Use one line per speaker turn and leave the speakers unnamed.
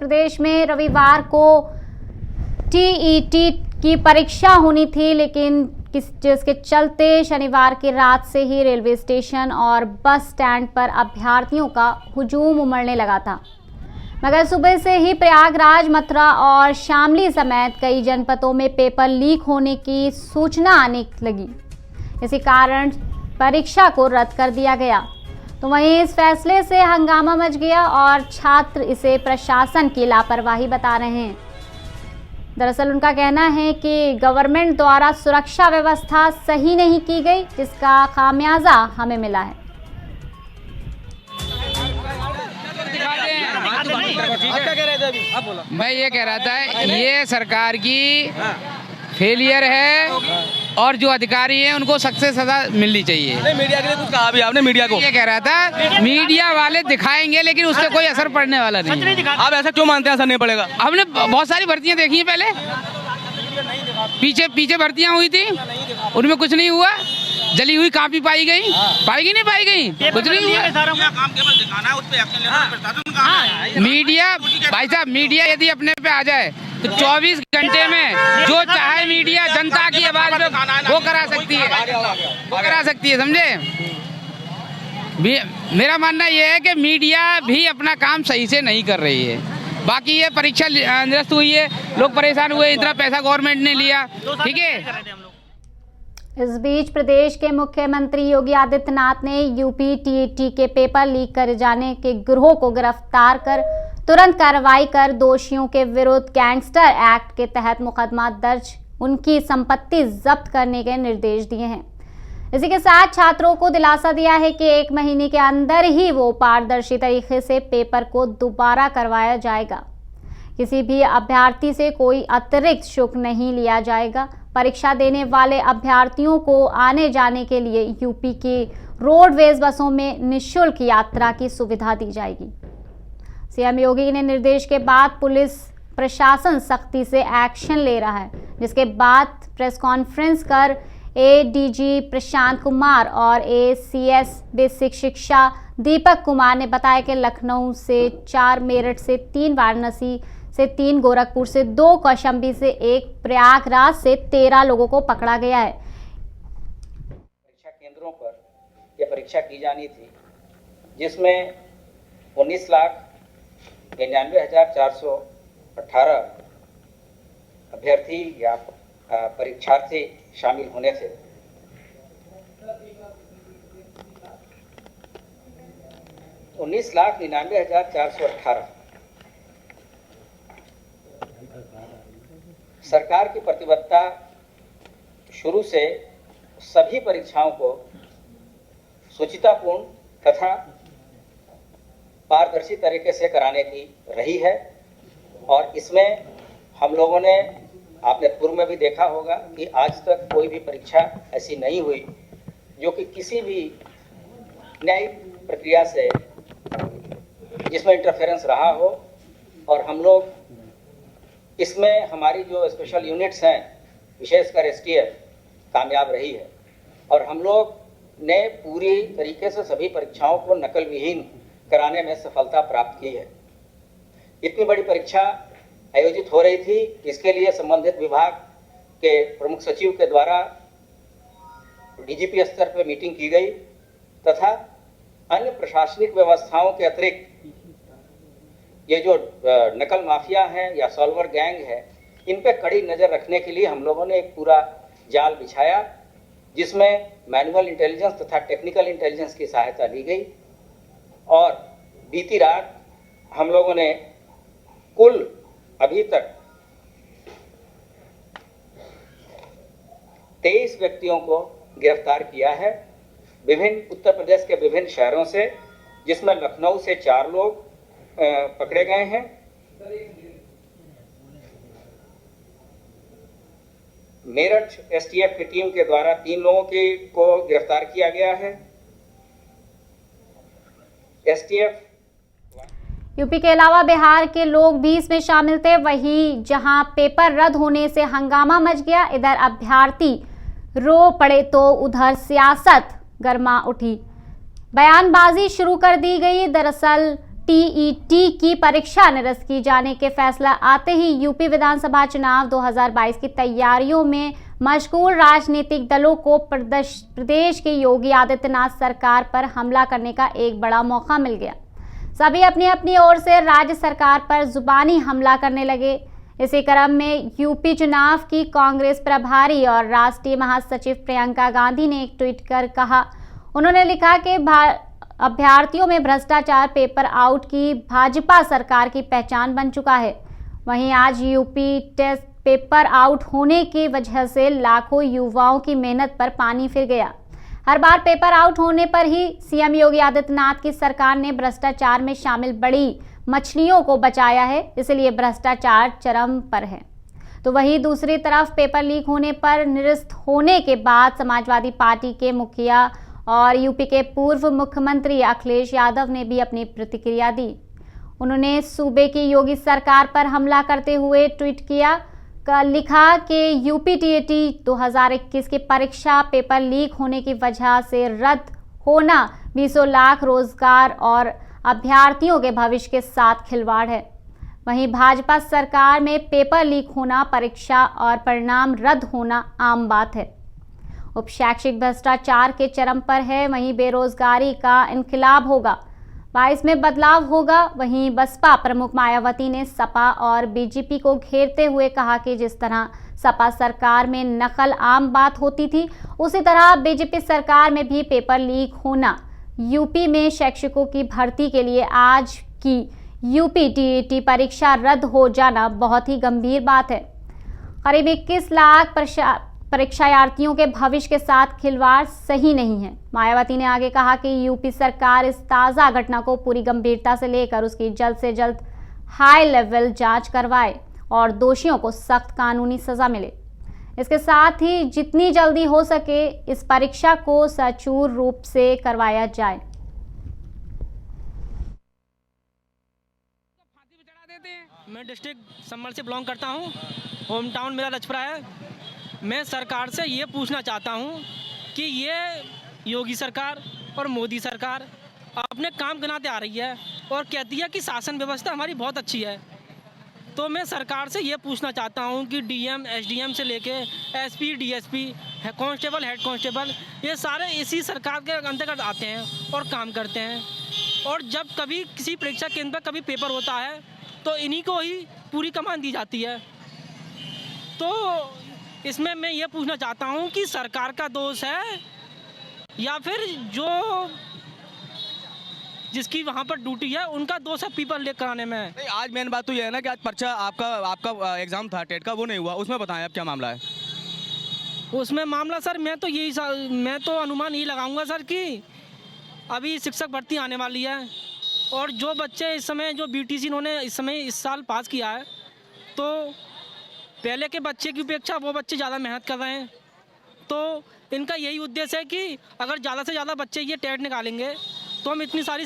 प्रदेश में रविवार को टीईटी की परीक्षा होनी थी, लेकिन जिसके चलते शनिवार की रात से ही रेलवे स्टेशन और बस स्टैंड पर अभ्यर्थियों का हुजूम उमड़ने लगा था। मगर सुबह से ही प्रयागराज, मथुरा और शामली समेत कई जनपदों में पेपर लीक होने की सूचना आने लगी। इसी कारण परीक्षा को रद्द कर दिया गया। तो वहीं इस फैसले से हंगामा मच गया और छात्र इसे प्रशासन की लापरवाही बता रहे हैं। दरअसल उनका कहना है कि गवर्नमेंट द्वारा सुरक्षा व्यवस्था सही नहीं की गई, जिसका खामियाजा हमें मिला है।
मैं ये कह रहा था, ये सरकार की फेलियर है और जो अधिकारी हैं उनको सख्त से सजा मिलनी चाहिए।
नहीं, मीडिया के लिए कुछ कहा भी आपने मीडिया को?
ये कह रहा था मीडिया वाले दिखाएंगे लेकिन उससे कोई असर पड़ने वाला नहीं।
आप ऐसा क्यों मानते हैं असर नहीं पड़ेगा?
हमने बहुत सारी भर्तियां देखी हैं पहले, पीछे भर्तियां हुई थी, उनमें कुछ नहीं हुआ। जली हुई कापी पाई गई, नहीं पाई गई, कुछ नहीं हुआ। मीडिया भाई साहब, मीडिया यदि अपने पे आ जाए तो 24 घंटे में जो चाहे मीडिया जनता की आवाज में वो करा सकती है, समझे? मेरा मानना यह है कि मीडिया भी अपना काम सही से नहीं कर रही है। बाकी ये परीक्षा निरस्त हुई है, लोग परेशान हुए, इतना पैसा गवर्नमेंट ने लिया, ठीक है।
इस बीच प्रदेश के मुख्यमंत्री योगी आदित्यनाथ ने यूपी टीईटी के पेपर लीक करे जाने के गिरोह को गिरफ्तार कर तुरंत कार्रवाई कर दोषियों के विरुद्ध गैंगस्टर एक्ट के तहत मुकदमा दर्ज, उनकी संपत्ति जब्त करने के निर्देश दिए हैं। इसी के साथ छात्रों को दिलासा दिया है कि 1 महीने के अंदर ही वो पारदर्शी तरीके से पेपर को दोबारा करवाया जाएगा। किसी भी अभ्यर्थी से कोई अतिरिक्त शुल्क नहीं लिया जाएगा। परीक्षा देने वाले अभ्यर्थियों को आने जाने के लिए यूपी की रोडवेज बसों में निःशुल्क यात्रा की सुविधा दी जाएगी। सीएम योगी के निर्देश के बाद पुलिस प्रशासन सख्ती से एक्शन ले रहा है, जिसके बाद प्रेस कॉन्फ्रेंस कर एडीजी प्रशांत कुमार और एसीएस बेसिक शिक्षा दीपक कुमार ने बताया कि लखनऊ से 4, मेरठ से 3, वाराणसी से 3, गोरखपुर से 2, कौशाम्बी से 1, प्रयागराज से 13 लोगों को पकड़ा गया है।
परीक्षा केंद्रों पर यह परीक्षा की जानी थी, जिसमें 19,99,418 अभ्यर्थी या परीक्षार्थी शामिल होने थे। $19,99,418 सरकार की प्रतिबद्धता शुरू से सभी परीक्षाओं को शुचितापूर्ण तथा पारदर्शी तरीके से कराने की रही है। और इसमें हम लोगों ने, आपने पूर्व में भी देखा होगा कि आज तक कोई भी परीक्षा ऐसी नहीं हुई जो कि किसी भी न्यायिक प्रक्रिया से जिसमें इंटरफेरेंस रहा हो। और हम लोग इसमें, हमारी जो स्पेशल यूनिट्स हैं, विशेषकर एसटीएफ, कामयाब रही है। और हम लोग ने पूरी तरीके से सभी परीक्षाओं को नकल विहीन कराने में सफलता प्राप्त की है। इतनी बड़ी परीक्षा आयोजित हो रही थी, इसके लिए संबंधित विभाग के प्रमुख सचिव के द्वारा डीजीपी स्तर पर मीटिंग की गई तथा अन्य प्रशासनिक व्यवस्थाओं के अतिरिक्त ये जो नकल माफिया हैं या सॉल्वर गैंग है, इन पे कड़ी नज़र रखने के लिए हम लोगों ने एक पूरा जाल बिछाया, जिसमें मैनुअल इंटेलिजेंस तथा टेक्निकल इंटेलिजेंस की सहायता ली गई। और बीती रात हम लोगों ने कुल अभी तक 23 व्यक्तियों को गिरफ्तार किया है, विभिन्न उत्तर प्रदेश के विभिन्न शहरों से, जिसमें लखनऊ से 4 लोग पकड़े गए हैं। मेरठ एसटीएफ की टीम के द्वारा 3 लोगों को गिरफ्तार किया गया है। एसटीएफ
यूपी के अलावा बिहार के लोग भी इसमें शामिल थे। वहीं जहां पेपर रद्द होने से हंगामा मच गया, इधर अभ्यर्थी रो पड़े तो उधर सियासत गर्मा उठी, बयानबाजी शुरू कर दी गई। दरअसल टीईटी की परीक्षा निरस्त की जाने के फैसला आते ही यूपी विधानसभा चुनाव 2022 की तैयारियों में मशगूल राजनीतिक दलों को प्रदेश की योगी आदित्यनाथ सरकार पर हमला करने का एक बड़ा मौका मिल गया। सभी अपनी अपनी ओर से राज्य सरकार पर जुबानी हमला करने लगे। इसी क्रम में यूपी चुनाव की कांग्रेस प्रभारी और राष्ट्रीय महासचिव प्रियंका गांधी ने एक ट्वीट कर कहा, उन्होंने लिखा कि अभ्यर्थियों में भ्रष्टाचार पेपर आउट की भाजपा सरकार की पहचान बन चुका है। वहीं आज यूपी टेस्ट पेपर आउट होने की वजह से लाखों युवाओं की मेहनत पर पानी फिर गया। हर बार पेपर आउट होने पर ही सीएम योगी आदित्यनाथ की सरकार ने भ्रष्टाचार में शामिल बड़ी मछलियों को बचाया है, इसलिए भ्रष्टाचार चरम पर है। तो वहीं दूसरी तरफ पेपर लीक होने पर निरस्त होने के बाद समाजवादी पार्टी के मुखिया और यूपी के पूर्व मुख्यमंत्री अखिलेश यादव ने भी अपनी प्रतिक्रिया दी। उन्होंने सूबे की योगी सरकार पर हमला करते हुए ट्वीट किया, लिखा कि यूपी टीईटी 2021 की परीक्षा पेपर लीक होने की वजह से रद्द होना 20 लाख रोजगार और अभ्यर्थियों के भविष्य के साथ खिलवाड़ है। वहीं भाजपा सरकार में पेपर लीक होना, परीक्षा और परिणाम रद्द होना आम बात है। उप शैक्षिक भ्रष्टाचार के चरम पर है। वहीं बेरोजगारी का इनकलाब होगा, 22 में बदलाव होगा। वहीं बसपा प्रमुख मायावती ने सपा और बीजेपी को घेरते हुए कहा कि जिस तरह सपा सरकार में नकल आम बात होती थी, उसी तरह बीजेपी सरकार में भी पेपर लीक होना यूपी में शिक्षकों की भर्ती के लिए आज की यूपी टीईटी परीक्षा रद्द हो जाना बहुत ही गंभीर बात है। करीब 21 लाख परीक्षार्थियों के भविष्य के साथ खिलवाड़ सही नहीं है। मायावती ने आगे कहा कि यूपी सरकार इस ताज़ा घटना को पूरी गंभीरता से लेकर उसकी जल्द से जल्द हाई लेवल जांच करवाए और दोषियों को सख्त कानूनी सजा मिले। इसके साथ ही जितनी जल्दी हो सके इस परीक्षा को सचूर रूप से करवाया जाए।
मैं डिस्ट्रिक्ट संभल से बिलोंग करता हूँ। होम टाउन मेरा रजपुरा है। मैं सरकार से ये पूछना चाहता हूँ कि ये योगी सरकार और मोदी सरकार अपने काम गिनाते आ रही है और कहती है कि शासन व्यवस्था हमारी बहुत अच्छी है। तो मैं सरकार से ये पूछना चाहता हूँ कि डीएम, एसडीएम से लेके SP, DSP, constable, head constable, ये सारे इसी सरकार के अंतर्गत आते हैं और काम करते हैं। और जब कभी किसी परीक्षा केंद्र पर कभी पेपर होता है तो इन्हीं को ही पूरी कमान दी जाती है। तो इसमें मैं ये पूछना चाहता हूँ कि सरकार का दोष है या फिर जो जिसकी वहाँ पर ड्यूटी है उनका दोष है पेपर लीक कराने में।
नहीं, आज मेन बात तो ये है ना कि आज पर्चा आपका एग्जाम था टेट का, वो नहीं हुआ। उसमें बताएं अब क्या मामला है।
उसमें मामला सर मैं तो अनुमान यही लगाऊंगा सर कि अभी शिक्षक भर्ती आने वाली है और जो बच्चे इस समय जो बीटीसी इन्होंने इस साल पास किया है, तो पहले के बच्चे की अपेक्षा वो बच्चे ज़्यादा मेहनत कर रहे हैं। तो इनका यही उद्देश्य है कि अगर ज़्यादा से ज़्यादा बच्चे ये टेट निकालेंगे तो हम इतनी सारी